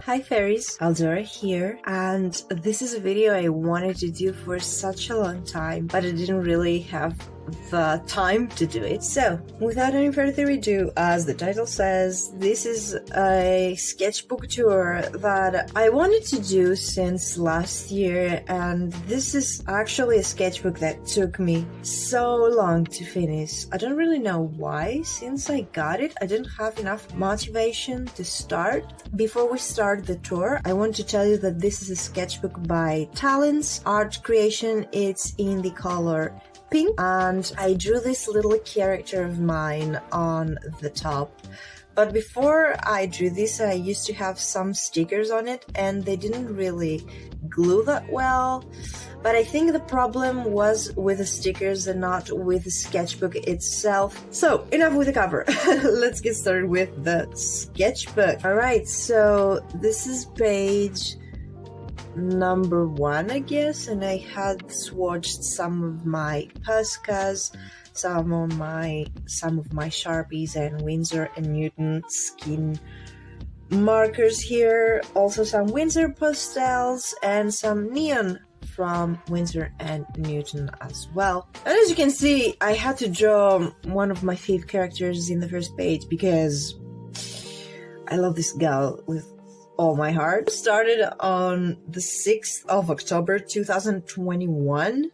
Hi fairies, Aldora here, and this is a video I wanted to do for such a long time, but I didn't really have the time to do it. So, without any further ado, as the title says, this is a sketchbook tour that I wanted to do since last year, and this is actually a sketchbook that took me so long to finish. I don't really know why. Since I got it, I didn't have enough motivation to start. Before we start the tour, I want to tell you that this is a sketchbook by Talents Art Creation. It's in the color pink, and I drew this little character of mine on the top. But before I drew this, I used to have some stickers on it, and they didn't really glue that well. But I think the problem was with the stickers and not with the sketchbook itself. So, enough with the cover. Let's get started with the sketchbook. Alright, so this is page number 1, I guess, and I had swatched some of my Poscas, some of my Sharpies and Winsor & Newton skin markers here, also some Winsor pastels and some neon from Winsor & Newton as well. And as you can see, I had to draw one of my fave characters in the first page because I love this gal with all my heart. Started on the 6th of October 2021.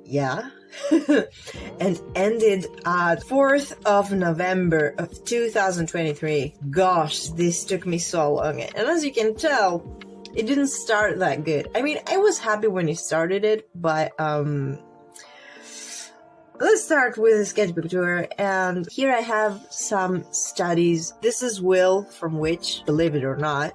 Yeah. And ended at 4th of November of 2023. Gosh, this took me so long. And as you can tell, it didn't start that good. I mean, I was happy when you started it, but let's start with the sketchbook tour, and here I have some studies. This is Will from Witch, believe it or not.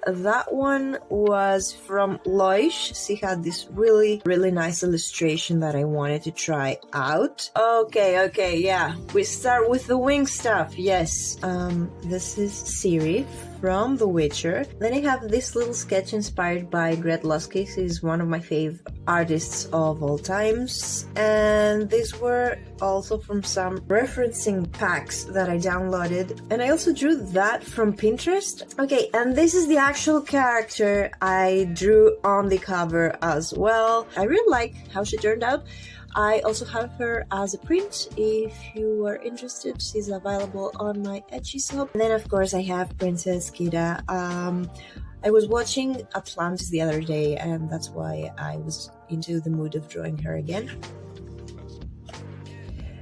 That one was from Loish. She had this really nice illustration that I wanted to try out. Okay, yeah. We start with the wing stuff, yes. This is Ciri from The Witcher. Then I have this little sketch inspired by Gret Lusky. She's one of my fave artists of all times. And these were also from some referencing packs that I downloaded. And I also drew that from Pinterest. Okay, and this is the actual character I drew on the cover as well. I really like how she turned out. I also have her as a print. If you are interested, she's available on my Etsy shop. And then of course I have Princess Kida. I was watching Atlantis the other day, and that's why I was into the mood of drawing her again.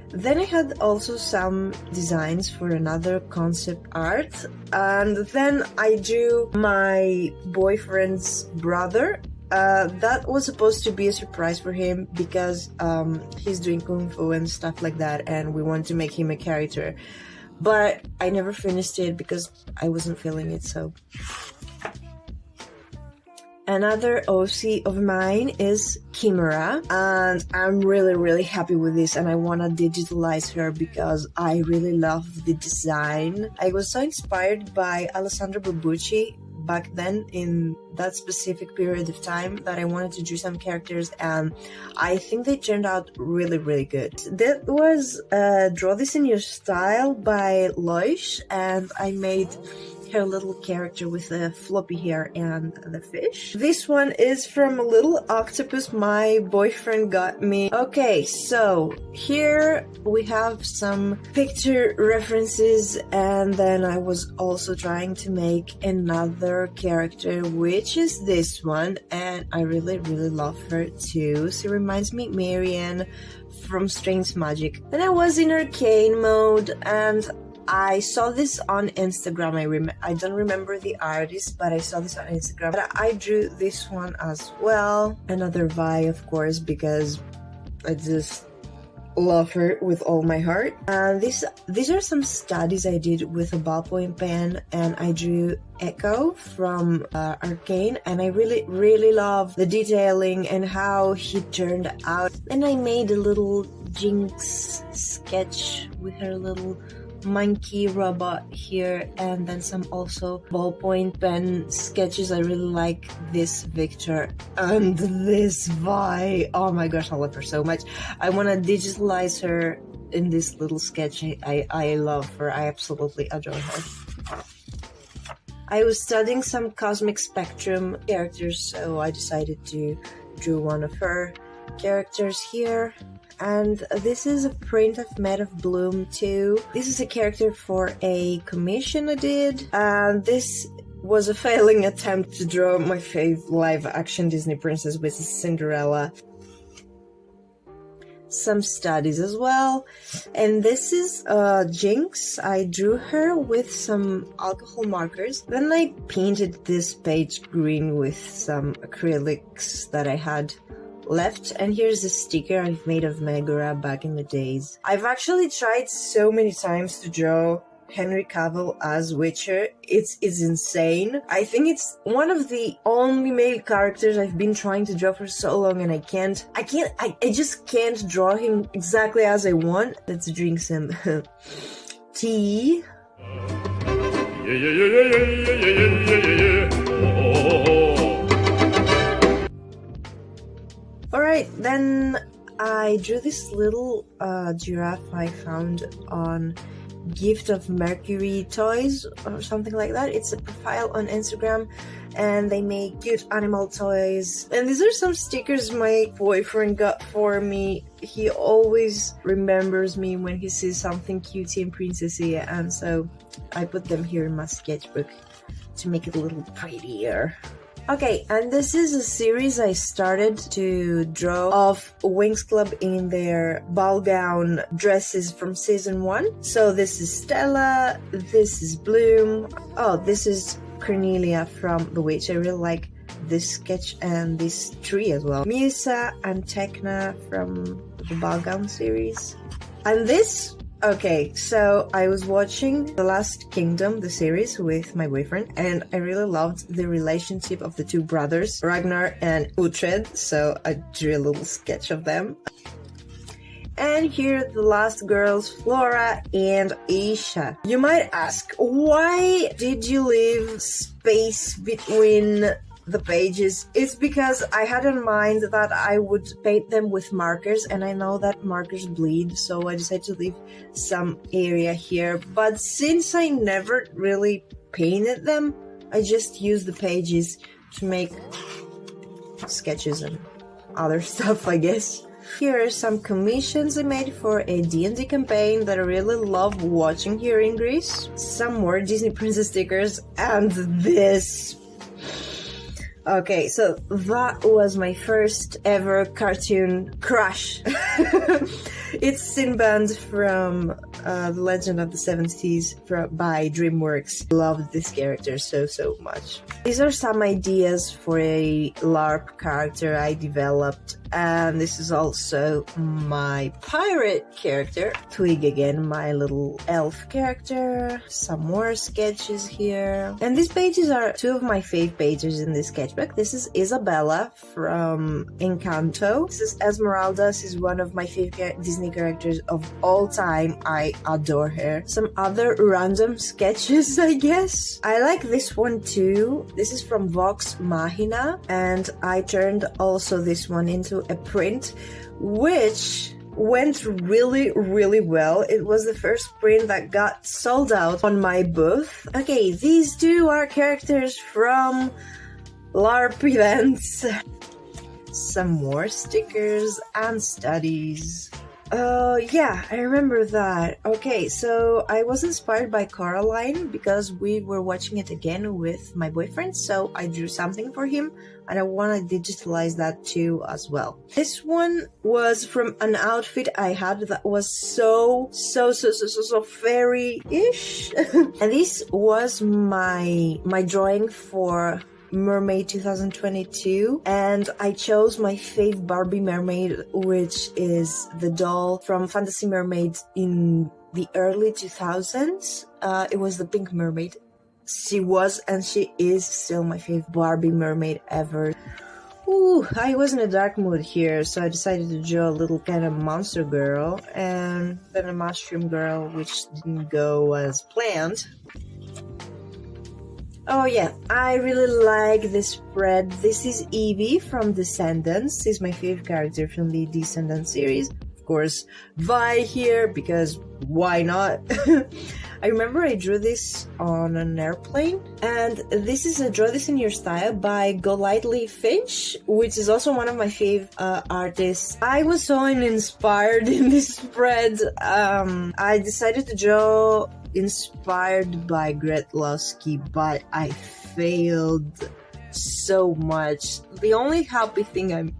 Then I had also some designs for another concept art, and then I drew my boyfriend's brother. That was supposed to be a surprise for him because he's doing kung fu and stuff like that, and we wanted to make him a character. But I never finished it because I wasn't feeling it, so... Another OC of mine is Chimera, and I'm really happy with this, and I want to digitalize her because I really love the design. I was so inspired by Alessandro Barbucci back then in that specific period of time that I wanted to do some characters, and I think they turned out really good. That was Draw This in Your Style by Loish, and I made her little character with the floppy hair and the fish. This one is from a little octopus my boyfriend got me. Okay, so here we have some picture references, and then I was also trying to make another character, which is this one, and I really love her too. She reminds me Marianne from Strange Magic. Then I was in arcane mode, and I saw this on Instagram. I don't remember the artist, but I saw this on Instagram. But I drew this one as well. Another Vi, of course, because I just love her with all my heart. These are some studies I did with a ballpoint pen, and I drew Echo from Arcane, and I really love the detailing and how he turned out. And I made a little Jinx sketch with her little monkey robot here, and then some also ballpoint pen sketches. I really like this Victor and this Vi. Oh my gosh, I love her so much. I want to digitalize her in this little sketch. I love her. I absolutely adore her. I was studying some cosmic spectrum characters, so I decided to draw one of her characters here. And this is a print I've made of Bloom too. This is a character for a commission I did, and this was a failing attempt to draw my fave live-action Disney princess, which is Cinderella. Some studies as well, and this is Jinx. I drew her with some alcohol markers, then I painted this page green with some acrylics that I had left, and here's a sticker I've made of Megara back in the days. I've actually tried so many times to draw Henry Cavill as Witcher. It's insane. I think it's one of the only male characters I've been trying to draw for so long, and I just can't draw him exactly as I want. Let's drink some tea. Alright, then I drew this little giraffe I found on Gift of Mercury Toys or something like that. It's a profile on Instagram, and they make cute animal toys. And these are some stickers my boyfriend got for me. He always remembers me when he sees something cutesy and princessy, and so I put them here in my sketchbook to make it a little prettier. Okay, and this is a series I started to draw of Winx Club in their ball gown dresses from season 1. So this is Stella, this is Bloom, oh, this is Cornelia from The Witch. I really like this sketch and this tree as well. Musa and Tekna from the ball gown series. And this... Okay, so I was watching The Last Kingdom, the series, with my boyfriend, and I really loved the relationship of the two brothers, Ragnar and Uhtred, so I drew a little sketch of them. And here are the last girls, Flora and Aisha. You might ask, why did you leave space between the pages? It's because I had in mind that I would paint them with markers, and I know that markers bleed, so I decided to leave some area here. But since I never really painted them, I just used the pages to make sketches and other stuff, I guess. Here are some commissions I made for a D&D campaign that I really love watching here in Greece. Some more Disney princess stickers, and this. Okay, so that was my first ever cartoon crush. It's Sinbad from The Legend of the Seven Seas by DreamWorks. Loved this character so much. These are some ideas for a LARP character I developed, and this is also my pirate character. Twig again, my little elf character. Some more sketches here. And these pages are two of my fave pages in this sketchbook. This is Isabella from Encanto. This is Esmeralda. This is one of my favorite Disney characters of all time. I adore her. Some other random sketches, I guess. I like this one too. This is from Vox Machina, and I turned also this one into a print, which went really well. It was the first print that got sold out on my booth. Okay, these two are characters from LARP events. Some more stickers and studies. Yeah, I remember that. Okay, so I was inspired by Coraline because we were watching it again with my boyfriend, so I drew something for him, and I want to digitalize that too as well. This one was from an outfit I had that was so fairy-ish. And this was my drawing for Mermaid 2022, and I chose my fave Barbie mermaid, which is the doll from Fantasy Mermaids in the early 2000s. It was the Pink Mermaid. She was and she is still my fave Barbie mermaid ever. Ooh, I was in a dark mood here, so I decided to draw a little kind of monster girl and then a mushroom girl, which didn't go as planned. Oh yeah, I really like this spread. This is Evie from Descendants. She's my favorite character from the Descendants series. Of course, Vi here, because why not? I remember I drew this on an airplane, and this is a Draw This in Your Style by Golightly Finch, which is also one of my fave artists. I was so inspired in this spread. I decided to draw inspired by Gretlowski, but I failed so much. The only happy thing I'm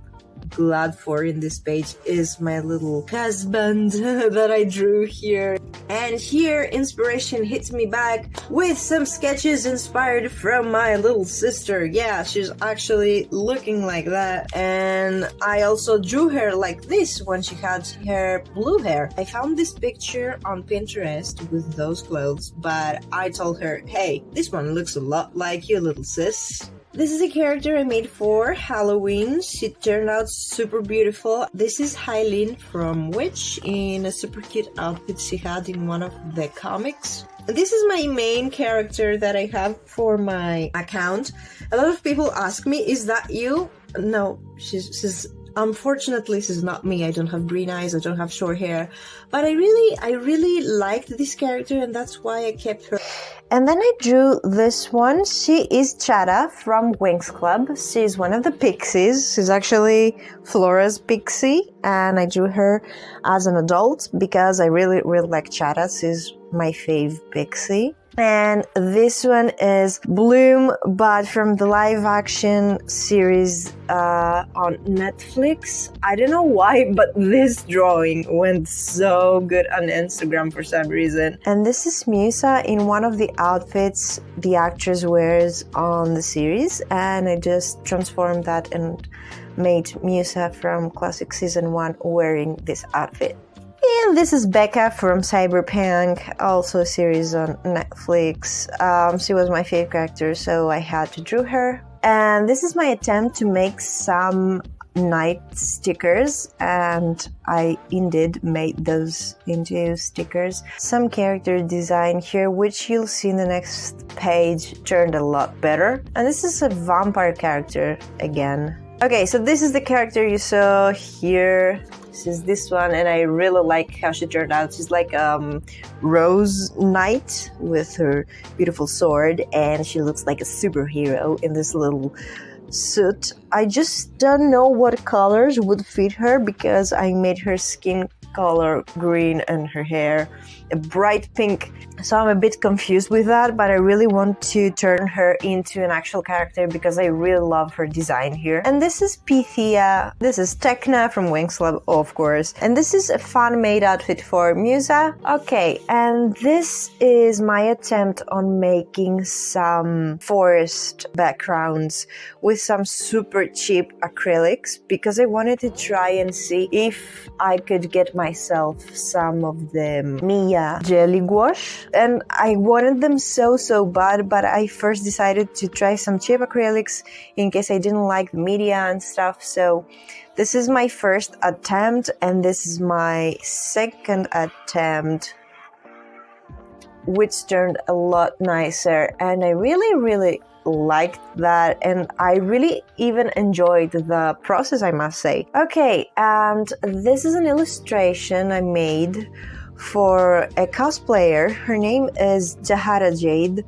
glad for in this page is my little husband that I drew here. And here inspiration hits me back with some sketches inspired from my little sister. Yeah, she's actually looking like that, and I also drew her like this when she had her blue hair. I found this picture on Pinterest with those clothes, but I told her, hey, this one looks a lot like you, little sis. This is a character I made for Halloween. She turned out super beautiful. This is Hyline from Witch in a super cute outfit she had in one of the comics. This is my main character that I have for my account. A lot of people ask me, is that you? No, she's unfortunately, this is not me. I don't have green eyes, I don't have short hair. But I really liked this character, and that's why I kept her. And then I drew this one. She is Chada from Winx Club. She's one of the pixies. She's actually Flora's pixie, and I drew her as an adult because I really like Chada. She's my fave pixie. And this one is Bloom, but from the live action series on Netflix. I don't know why, but this drawing went so good on Instagram for some reason. And this is Musa in one of the outfits the actress wears on the series, and I just transformed that and made Musa from Classic Season 1 wearing this outfit. And this is Becca from Cyberpunk, also a series on Netflix. She was my favorite character, so I had to draw her. And this is my attempt to make some night stickers, and I indeed made those into stickers. Some character design here, which you'll see in the next page, turned a lot better. And this is a vampire character again. Okay, so this is the character you saw here. This is this one, and I really like how she turned out. She's like Rose Knight with her beautiful sword, and she looks like a superhero in this little suit. I just don't know what colors would fit her because I made her skin color green and her hair a bright pink. So I'm a bit confused with that, but I really want to turn her into an actual character because I really love her design here. And this is Pythia. This is Tekna from Winx Club, of course. And this is a fan-made outfit for Musa. Okay, and this is my attempt on making some forest backgrounds with some super cheap acrylics because I wanted to try and see if I could get myself some of the Mia jelly gouache, and I wanted them so bad, but I first decided to try some cheap acrylics in case I didn't like the media and stuff. So this is my first attempt, and this is my second attempt, which turned a lot nicer, and I really liked that, and I really even enjoyed the process, I must say. Okay, and this is an illustration I made for a cosplayer. Her name is Jahara Jade.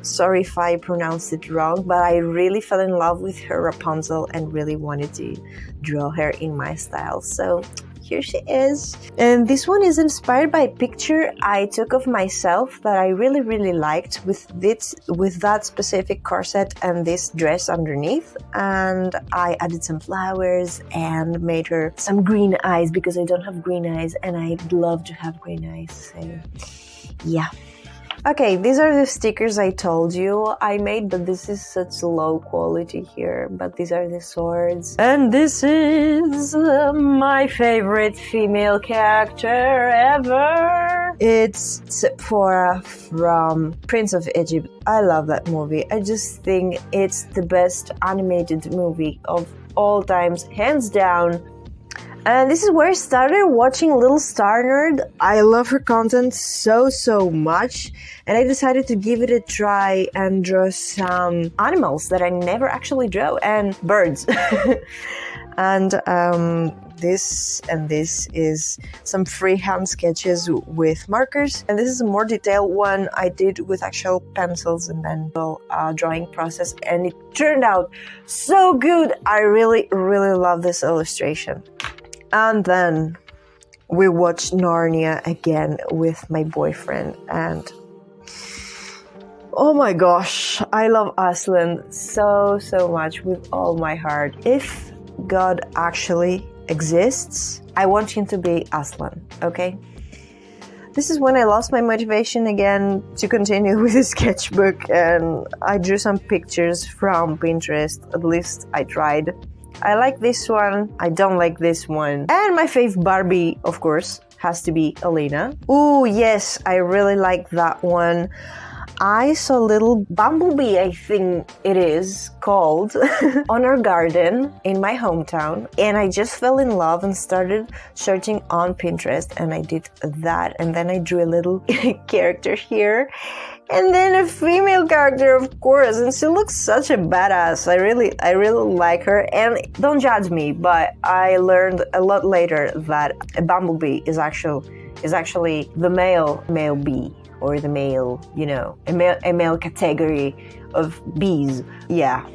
Sorry if I pronounced it wrong, but I really fell in love with her Rapunzel and really wanted to draw her in my style. So here she is. And this one is inspired by a picture I took of myself that I really liked with that specific corset and this dress underneath. And I added some flowers and made her some green eyes because I don't have green eyes and I'd love to have green eyes. So yeah. Okay, these are the stickers I told you I made, but this is such low quality here. But these are the swords. And this is my favorite female character ever. It's Sephora from Prince of Egypt. I love that movie. I just think it's the best animated movie of all times, hands down. And this is where I started watching Little Star Nerd. I love her content so much, and I decided to give it a try and draw some animals that I never actually drew, and birds. And this and this is some freehand sketches with markers, and this is a more detailed one I did with actual pencils and then drawing process, and it turned out so good. I really love this illustration. And then we watched Narnia again with my boyfriend, and oh my gosh, I love Aslan so much with all my heart. If God actually exists, I want him to be Aslan, okay? This is when I lost my motivation again to continue with the sketchbook, and I drew some pictures from Pinterest. At least I tried. I like this one, I don't like this one. And my fave Barbie, of course, has to be Elena. Ooh, yes, I really like that one. I saw a little bumblebee, I think it is called, on our garden in my hometown, and I just fell in love and started searching on Pinterest, and I did that, and then I drew a little character here, and then a female character, of course, and she looks such a badass. I really like her, and don't judge me, but I learned a lot later that a bumblebee is actually the male bee. Or the male, you know, a male category of bees. Yeah,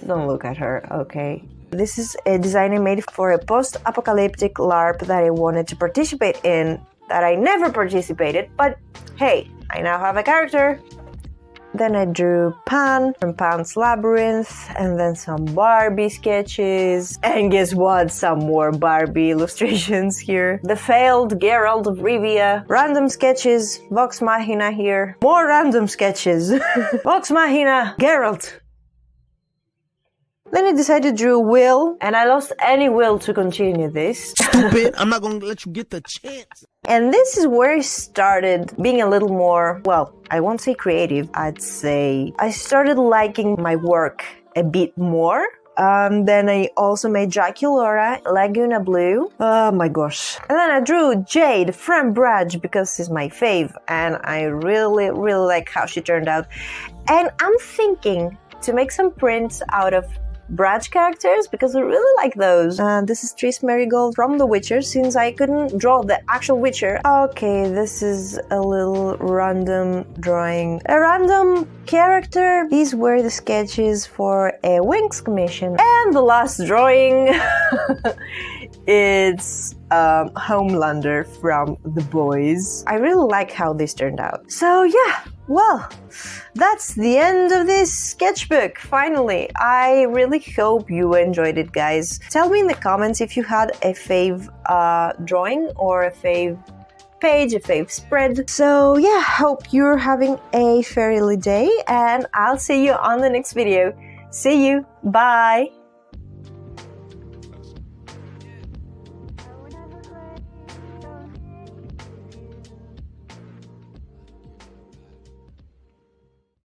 don't look at her, okay? This is a design I made for a post-apocalyptic LARP that I wanted to participate in, that I never participated, but hey, I now have a character. Then I drew Pan from Pan's Labyrinth, and then some Barbie sketches. And guess what? Some more Barbie illustrations here. The failed Geralt of Rivia. Random sketches. Vox Machina here. More random sketches. Vox Machina. Geralt. Then I decided to draw Will, and I lost any will to continue this. Stupid, I'm not gonna let you get the chance. And this is where I started being a little more, well, I won't say creative, I'd say I started liking my work a bit more. Then I also made Draculaura, Laguna Blue. Oh my gosh. And then I drew Jade from Braj because she's my fave, and I really like how she turned out. And I'm thinking to make some prints out of Braj characters because I really like those. This is Tris Marigold from The Witcher, since I couldn't draw the actual Witcher. Okay, this is a little random drawing. A random character. These were the sketches for a Winx commission. And the last drawing, it's Homelander from The Boys. I really like how this turned out. So yeah, well, that's the end of this sketchbook, finally. I really hope you enjoyed it, guys. Tell me in the comments if you had a fave drawing or a fave page, a fave spread. So yeah, hope you're having a fairly day, and I'll see you on the next video. See you, bye!